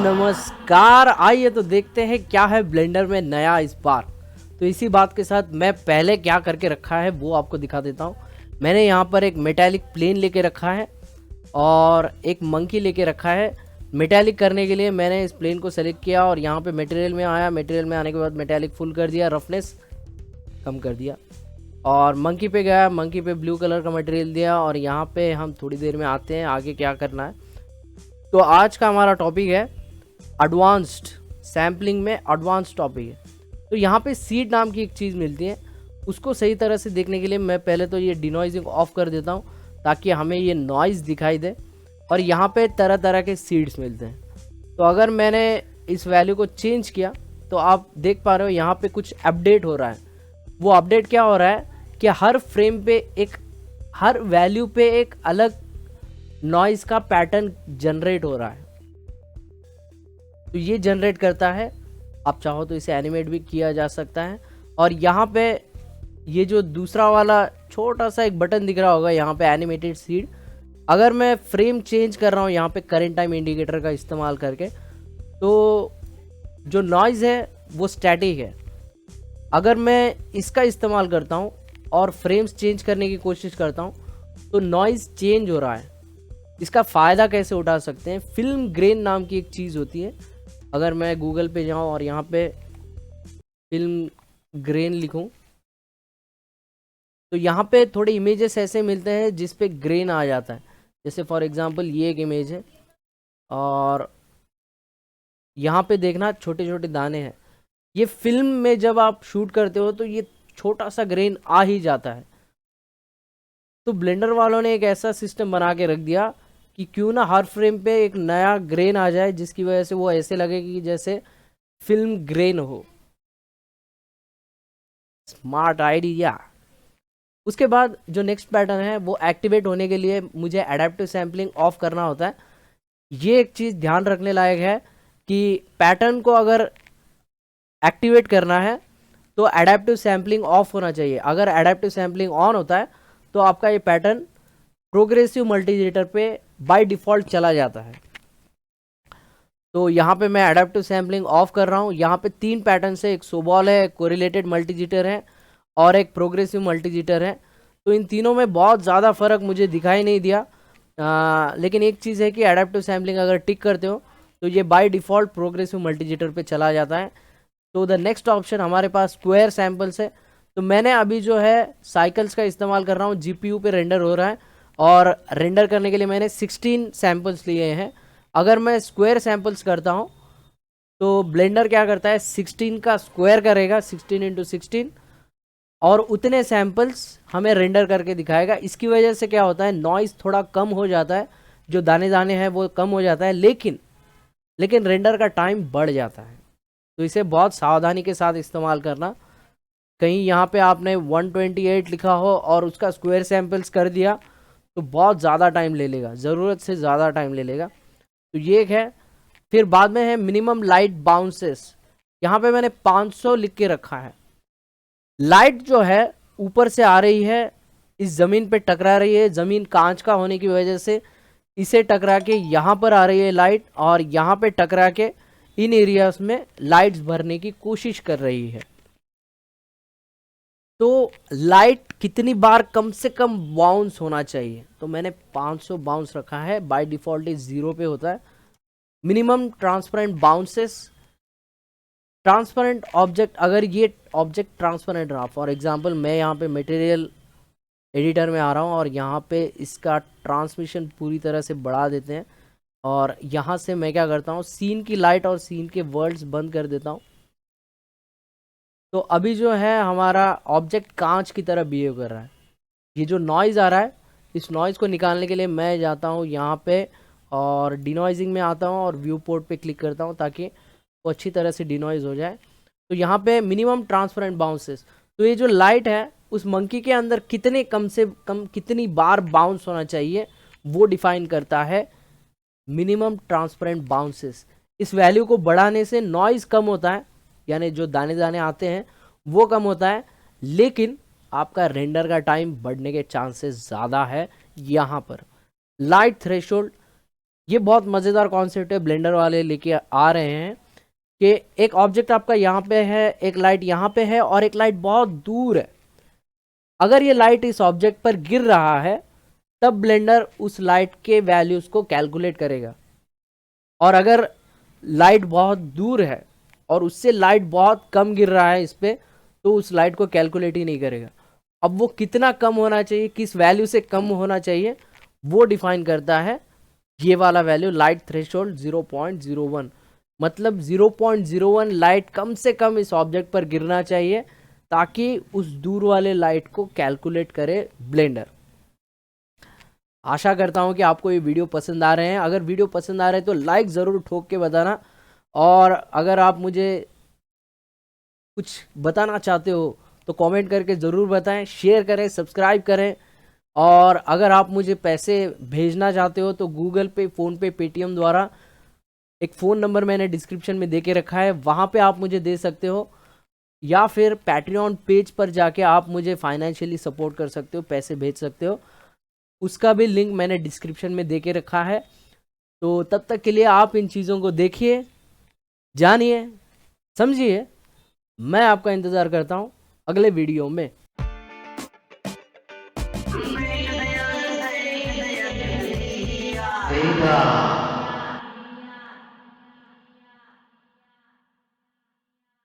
नमस्कार। आइए तो देखते हैं क्या है ब्लेंडर में नया इस बार। तो इसी बात के साथ मैं पहले क्या करके रखा है वो आपको दिखा देता हूँ। मैंने यहाँ पर एक मेटालिक प्लेन लेके रखा है और एक मंकी लेके रखा है। मेटालिक करने के लिए मैंने इस प्लेन को सेलेक्ट किया और यहाँ पे मटेरियल में आया। मटेरियल में आने के बाद मेटालिक फुल कर दिया, रफनेस कम कर दिया और मंकी पे गया। मंकी पे ब्लू कलर का मटेरियल दिया और यहाँ पे हम थोड़ी देर में आते हैं आगे क्या करना है। तो आज का हमारा टॉपिक है एडवांस्ड सैम्पलिंग में एडवांस टॉपिक है। तो यहाँ पे सीड नाम की एक चीज़ मिलती है, उसको सही तरह से देखने के लिए मैं पहले तो ये डिनॉइजिंग ऑफ कर देता हूँ ताकि हमें ये नॉइज़ दिखाई दे। और यहाँ पे तरह तरह के सीड्स मिलते हैं। तो अगर मैंने इस वैल्यू को चेंज किया तो आप देख पा रहे हो यहाँ पे कुछ अपडेट हो रहा है। वो अपडेट क्या हो रहा है कि हर फ्रेम पे हर वैल्यू पे एक अलग नॉइज़ का पैटर्न जनरेट हो रहा है। तो ये जनरेट करता है, आप चाहो तो इसे एनिमेट भी किया जा सकता है। और यहाँ पे ये जो दूसरा वाला छोटा सा एक बटन दिख रहा होगा यहाँ पे एनिमेटेड सीड, अगर मैं फ्रेम चेंज कर रहा हूँ यहाँ पे करंट टाइम इंडिकेटर का इस्तेमाल करके, तो जो नॉइज़ है वो स्टैटिक है। अगर मैं इसका इस्तेमाल करता हूँ और फ्रेम्स चेंज करने की कोशिश करता हूँ तो नॉइज़ चेंज हो रहा है। इसका फ़ायदा कैसे उठा सकते हैं, फिल्म ग्रेन नाम की एक चीज़ होती है। अगर मैं गूगल पे जाऊँ और यहाँ पे फिल्म ग्रेन लिखूँ तो यहाँ पे थोड़े इमेजेस ऐसे मिलते हैं जिस पे ग्रेन आ जाता है। जैसे फॉर एग्जांपल ये एक इमेज है और यहाँ पे देखना छोटे छोटे दाने हैं। ये फिल्म में जब आप शूट करते हो तो ये छोटा सा ग्रेन आ ही जाता है। तो ब्लेंडर वालों ने एक ऐसा सिस्टम बना के रख दिया कि क्यों ना हर फ्रेम पे एक नया ग्रेन आ जाए जिसकी वजह से वो ऐसे लगे कि जैसे फिल्म ग्रेन हो। Smart idea. उसके बाद जो नेक्स्ट पैटर्न है वो एक्टिवेट होने के लिए मुझे एडेप्टिव सैम्पलिंग ऑफ करना होता है। ये एक चीज़ ध्यान रखने लायक है कि पैटर्न को अगर एक्टिवेट करना है तो एडेप्टिव सैम्पलिंग ऑफ होना चाहिए। अगर एडेप्टिव सैम्पलिंग ऑन होता है तो आपका ये पैटर्न प्रोग्रेसिव मल्टीजेटर पे बाय डिफ़ॉल्ट चला जाता है। तो यहाँ पे मैं एडेप्टिव सैम्पलिंग ऑफ कर रहा हूँ। यहाँ पे 3 पैटर्न है, एक सोबॉल है, कोरिलेटेड मल्टीजिटर है और एक प्रोग्रेसिव मल्टीजिटर है। तो इन तीनों में बहुत ज़्यादा फ़र्क मुझे दिखाई नहीं दिया। लेकिन एक चीज़ है कि एडेप्टिव सैम्पलिंग अगर टिक करते हो तो ये बाय डिफ़ॉल्ट प्रोग्रेसिव मल्टीजिटर पे चला जाता है। तो द नेक्स्ट ऑप्शन हमारे पास स्क्वायर सैम्पल्स है। तो मैंने अभी जो है साइकिल्स का इस्तेमाल कर रहा हूँ, जीपीयू पे रेंडर हो रहा है और रेंडर करने के लिए मैंने 16 सैम्पल्स लिए हैं। अगर मैं स्क्वायर सैम्पल्स करता हूँ तो ब्लेंडर क्या करता है, 16 का स्क्वायर करेगा, 16 × 16 और उतने सैम्पल्स हमें रेंडर करके दिखाएगा। इसकी वजह से क्या होता है, नॉइज़ थोड़ा कम हो जाता है, जो दाने दाने हैं वो कम हो जाता है, लेकिन रेंडर का टाइम बढ़ जाता है। तो इसे बहुत सावधानी के साथ इस्तेमाल करना। कहीं यहाँ पे आपने 128 लिखा हो और उसका स्क्वायर सैम्पल्स कर दिया तो बहुत ज़्यादा टाइम ले लेगा, ज़रूरत से ज़्यादा टाइम ले लेगा। तो ये एक है। फिर बाद में है मिनिमम लाइट बाउंसेस। यहाँ पे मैंने 500 लिख के रखा है। लाइट जो है ऊपर से आ रही है, इस ज़मीन पे टकरा रही है, ज़मीन कांच का होने की वजह से इसे टकरा के यहाँ पर आ रही है लाइट और यहाँ पे टकरा के इन एरियाज में लाइट्स भरने की कोशिश कर रही है। तो लाइट कितनी बार कम से कम बाउंस होना चाहिए, तो मैंने 500 बाउंस रखा है। बाय डिफ़ॉल्ट 0 पे होता है। Minimum transparent bounces. Transparent object, अगर ये ऑब्जेक्ट ट्रांसपेरेंट रहा, फॉर एग्जांपल मैं यहाँ पे मटेरियल एडिटर में आ रहा हूँ और यहाँ पे इसका ट्रांसमिशन पूरी तरह से बढ़ा देते हैं और यहाँ से मैं क्या करता हूँ, सीन की लाइट और सीन के वर्ड्स बंद कर देता हूँ। तो अभी जो है हमारा ऑब्जेक्ट कांच की तरह बिहेव कर रहा है। ये जो नॉइज़ आ रहा है, इस नॉइज़ को निकालने के लिए मैं जाता हूँ यहाँ पे और डिनॉइजिंग में आता हूँ और व्यू पोर्ट पे क्लिक करता हूँ ताकि वो अच्छी तरह से डिनॉइज हो जाए। तो यहाँ पे मिनिमम ट्रांसपेरेंट बाउंसेस, तो ये जो लाइट है उस मंकी के अंदर कितने कम से कम कितनी बार बाउंस होना चाहिए वो डिफाइन करता है मिनिमम ट्रांसपेरेंट बाउंसेस। इस वैल्यू को बढ़ाने से नॉइज़ कम होता है, यानी जो दाने दाने आते हैं वो कम होता है, लेकिन आपका रेंडर का टाइम बढ़ने के चांसेस ज़्यादा है। यहाँ पर लाइट थ्रेशोल्ड। ये बहुत मज़ेदार कॉन्सेप्ट है ब्लेंडर वाले लेके आ रहे हैं कि एक ऑब्जेक्ट आपका यहाँ पे है, एक लाइट यहाँ पे है और एक लाइट बहुत दूर है। अगर ये लाइट इस ऑब्जेक्ट पर गिर रहा है तब ब्लेंडर उस लाइट के वैल्यूज़ को कैलकुलेट करेगा, और अगर लाइट बहुत दूर है और उससे लाइट बहुत कम गिर रहा है इस पर, तो उस लाइट को कैलकुलेट ही नहीं करेगा। अब वो कितना कम होना चाहिए, किस वैल्यू से कम होना चाहिए, वो डिफाइन करता है ये वाला वैल्यू लाइट थ्रेशोल्ड 0.01। मतलब 0.01 लाइट कम से कम इस ऑब्जेक्ट पर गिरना चाहिए ताकि उस दूर वाले लाइट को कैलकुलेट करे ब्लेंडर। आशा करता हूँ कि आपको ये वीडियो पसंद आ रहे हैं। अगर वीडियो पसंद आ रहे हैं तो लाइक ज़रूर ठोक के बताना, और अगर आप मुझे कुछ बताना चाहते हो तो कमेंट करके ज़रूर बताएं, शेयर करें, सब्सक्राइब करें। और अगर आप मुझे पैसे भेजना चाहते हो तो गूगल पे, फ़ोनपे, पेटीएम द्वारा एक फ़ोन नंबर मैंने डिस्क्रिप्शन में दे के रखा है, वहाँ पे आप मुझे दे सकते हो, या फिर पैट्रियन पेज पर जाके आप मुझे फाइनेंशियली सपोर्ट कर सकते हो, पैसे भेज सकते हो। उसका भी लिंक मैंने डिस्क्रिप्शन में दे के रखा है। तो तब तक के लिए आप इन चीज़ों को देखिए, जानिए, समझिए। मैं आपका इंतज़ार करता हूँ अगले वीडियो में। Vega.